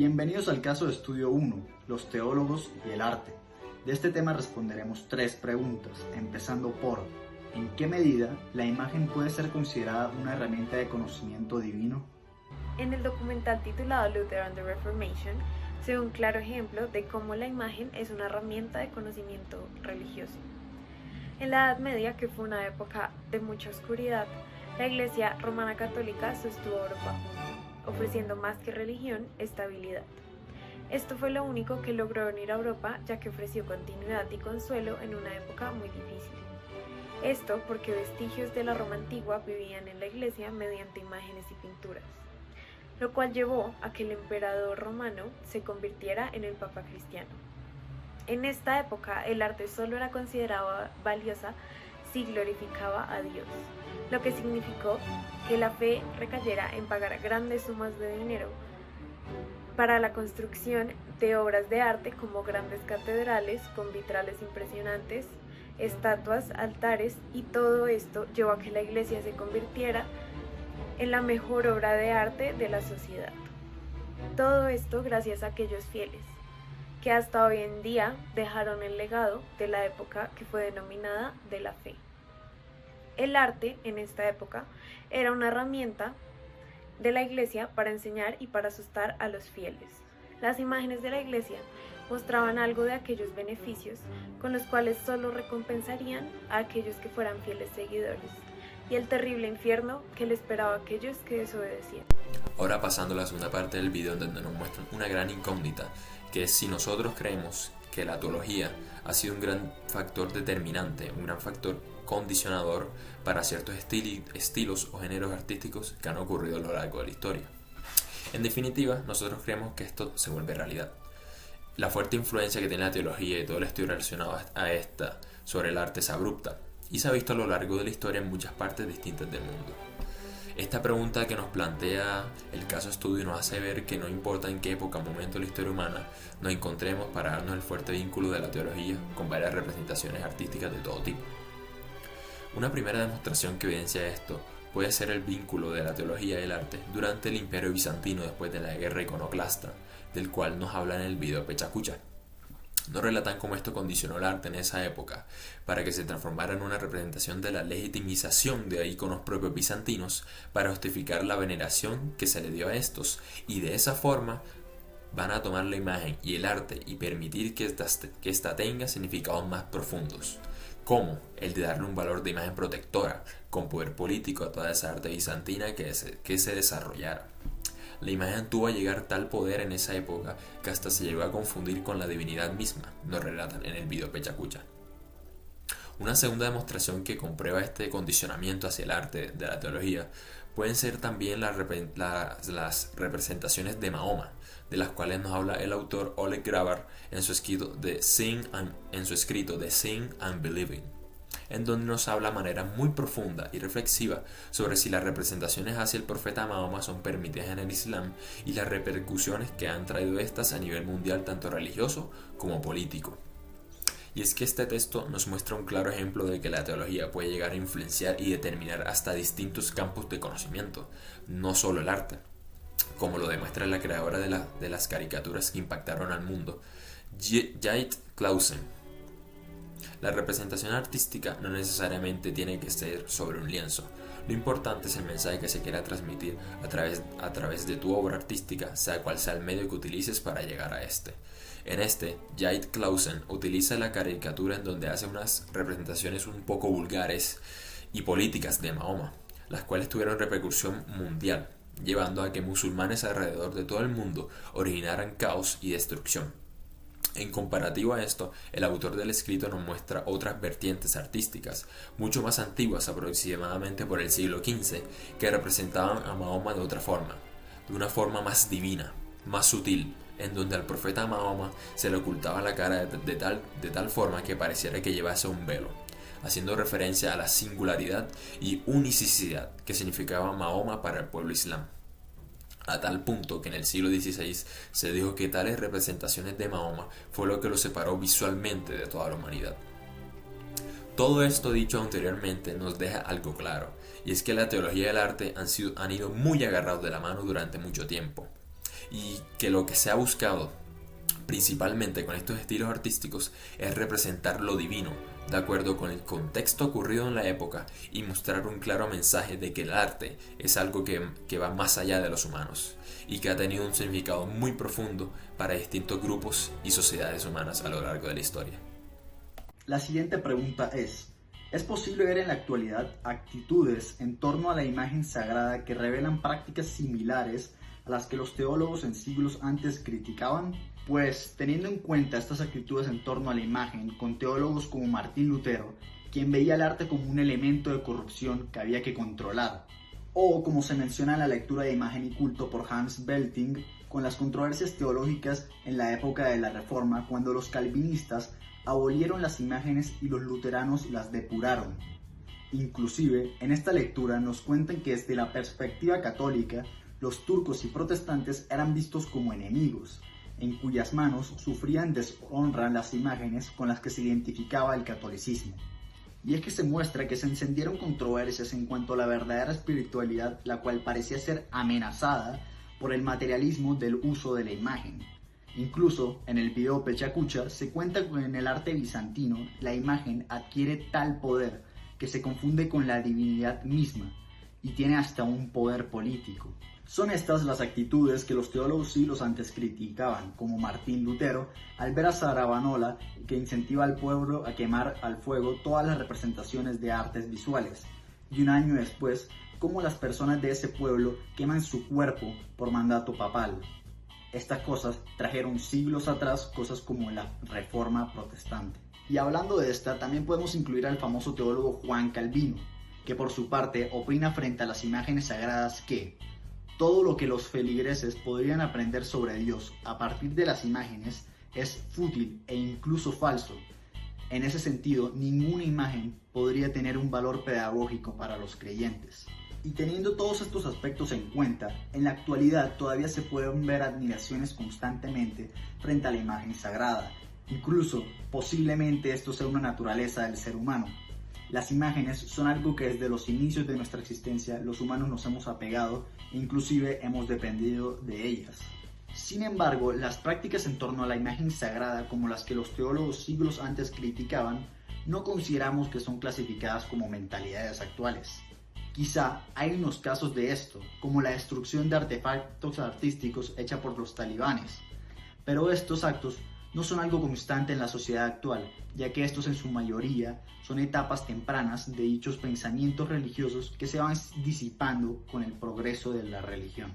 Bienvenidos al caso de estudio 1, los teólogos y el arte. De este tema responderemos 3 preguntas, empezando por ¿en qué medida la imagen puede ser considerada una herramienta de conocimiento divino? En el documental titulado Luther and the Reformation se ve un claro ejemplo de cómo la imagen es una herramienta de conocimiento religioso. En la Edad Media, que fue una época de mucha oscuridad, la Iglesia Romana Católica sostuvo a Europa junto, ofreciendo más que religión, estabilidad. Esto fue lo único que logró unir a Europa, ya que ofreció continuidad y consuelo en una época muy difícil. Esto porque vestigios de la Roma antigua vivían en la Iglesia mediante imágenes y pinturas, lo cual llevó a que el emperador romano se convirtiera en el Papa cristiano. En esta época, el arte solo era considerado valiosa si glorificaba a Dios, lo que significó que la fe recayera en pagar grandes sumas de dinero para la construcción de obras de arte como grandes catedrales con vitrales impresionantes, estatuas, altares, y todo esto llevó a que la iglesia se convirtiera en la mejor obra de arte de la sociedad. Todo esto gracias a aquellos fieles, que hasta hoy en día dejaron el legado de la época que fue denominada de la fe. El arte en esta época era una herramienta de la iglesia para enseñar y para asustar a los fieles. Las imágenes de la iglesia mostraban algo de aquellos beneficios con los cuales solo recompensarían a aquellos que fueran fieles seguidores, y el terrible infierno que le esperaba a aquellos que desobedecían. Ahora pasando a la segunda parte del video, donde nos muestran una gran incógnita, que es si nosotros creemos que la teología ha sido un gran factor determinante, un gran factor condicionador para ciertos estilos o géneros artísticos que han ocurrido a lo largo de la historia. En definitiva, nosotros creemos que esto se vuelve realidad. La fuerte influencia que tiene la teología y todo el estudio relacionado a esta sobre el arte es abrupta y se ha visto a lo largo de la historia en muchas partes distintas del mundo. Esta pregunta que nos plantea el caso estudio nos hace ver que no importa en qué época o momento de la historia humana nos encontremos para darnos el fuerte vínculo de la teología con varias representaciones artísticas de todo tipo. Una primera demostración que evidencia esto puede ser el vínculo de la teología y el arte durante el Imperio Bizantino después de la guerra iconoclasta, del cual nos habla en el video Pechacucha. Nos relatan cómo esto condicionó el arte en esa época para que se transformara en una representación de la legitimización de íconos propios bizantinos para justificar la veneración que se le dio a estos, y de esa forma van a tomar la imagen y el arte y permitir que esta tenga significados más profundos, como el de darle un valor de imagen protectora con poder político a toda esa arte bizantina que se desarrollara. La imagen tuvo a llegar tal poder en esa época que hasta se llegó a confundir con la divinidad misma, nos relatan en el video Pechacucha. Una segunda demostración que comprueba este condicionamiento hacia el arte de la teología pueden ser también las representaciones de Mahoma, de las cuales nos habla el autor Oleg Grabar en su escrito de Seeing and Believing, en donde nos habla de manera muy profunda y reflexiva sobre si las representaciones hacia el profeta Mahoma son permitidas en el Islam y las repercusiones que han traído estas a nivel mundial, tanto religioso como político. Y es que este texto nos muestra un claro ejemplo de que la teología puede llegar a influenciar y determinar hasta distintos campos de conocimiento, no solo el arte, como lo demuestra la creadora de las caricaturas que impactaron al mundo, Jade Clausen. La representación artística no necesariamente tiene que ser sobre un lienzo. Lo importante es el mensaje que se quiera transmitir a través de tu obra artística, sea cual sea el medio que utilices para llegar a este. En Jade Clausen utiliza la caricatura en donde hace unas representaciones un poco vulgares y políticas de Mahoma, las cuales tuvieron repercusión mundial, llevando a que musulmanes alrededor de todo el mundo originaran caos y destrucción. En comparativo a esto, el autor del escrito nos muestra otras vertientes artísticas, mucho más antiguas, aproximadamente por el siglo XV, que representaban a Mahoma de otra forma, de una forma más divina, más sutil, en donde al profeta Mahoma se le ocultaba la cara de tal forma que pareciera que llevase un velo, haciendo referencia a la singularidad y unicidad que significaba Mahoma para el pueblo islam. A tal punto que en el siglo XVI se dijo que tales representaciones de Mahoma fue lo que lo separó visualmente de toda la humanidad. Todo esto dicho anteriormente nos deja algo claro, y es que la teología y el arte han ido muy agarrados de la mano durante mucho tiempo. y que lo que se ha buscado principalmente con estos estilos artísticos es representar lo divino de acuerdo con el contexto ocurrido en la época y mostrar un claro mensaje de que el arte es algo que va más allá de los humanos y que ha tenido un significado muy profundo para distintos grupos y sociedades humanas a lo largo de la historia. La siguiente pregunta ¿es posible ver en la actualidad actitudes en torno a la imagen sagrada que revelan prácticas similares a las que los teólogos en siglos antes criticaban? Pues teniendo en cuenta estas actitudes en torno a la imagen, con teólogos como Martín Lutero, quien veía el arte como un elemento de corrupción que había que controlar, o como se menciona en la lectura de Imagen y Culto por Hans Belting, con las controversias teológicas en la época de la Reforma, cuando los calvinistas abolieron las imágenes y los luteranos las depuraron. Inclusive, en esta lectura nos cuentan que desde la perspectiva católica, los turcos y protestantes eran vistos como enemigos, en cuyas manos sufrían deshonra las imágenes con las que se identificaba el catolicismo. Y es que se muestra que se encendieron controversias en cuanto a la verdadera espiritualidad, la cual parecía ser amenazada por el materialismo del uso de la imagen. Incluso en el video Pechacucha se cuenta que en el arte bizantino la imagen adquiere tal poder que se confunde con la divinidad misma y tiene hasta un poder político. Son estas las actitudes que los teólogos siglos antes criticaban, como Martín Lutero, al ver a Savonarola que incentiva al pueblo a quemar al fuego todas las representaciones de artes visuales, y un año después, como las personas de ese pueblo queman su cuerpo por mandato papal. Estas cosas trajeron siglos atrás cosas como la Reforma Protestante. Y hablando de esta, también podemos incluir al famoso teólogo Juan Calvino, que por su parte opina frente a las imágenes sagradas que todo lo que los feligreses podrían aprender sobre Dios a partir de las imágenes es fútil e incluso falso. En ese sentido, ninguna imagen podría tener un valor pedagógico para los creyentes. Y teniendo todos estos aspectos en cuenta, en la actualidad todavía se pueden ver admiraciones constantemente frente a la imagen sagrada. Incluso, posiblemente esto sea una naturaleza del ser humano. Las imágenes son algo que desde los inicios de nuestra existencia los humanos nos hemos apegado e inclusive hemos dependido de ellas. Sin embargo, las prácticas en torno a la imagen sagrada, como las que los teólogos siglos antes criticaban, no consideramos que son clasificadas como mentalidades actuales. Quizá hay unos casos de esto, como la destrucción de artefactos artísticos hecha por los talibanes, pero estos actos no son algo constante en la sociedad actual, ya que estos en su mayoría son etapas tempranas de dichos pensamientos religiosos que se van disipando con el progreso de la religión.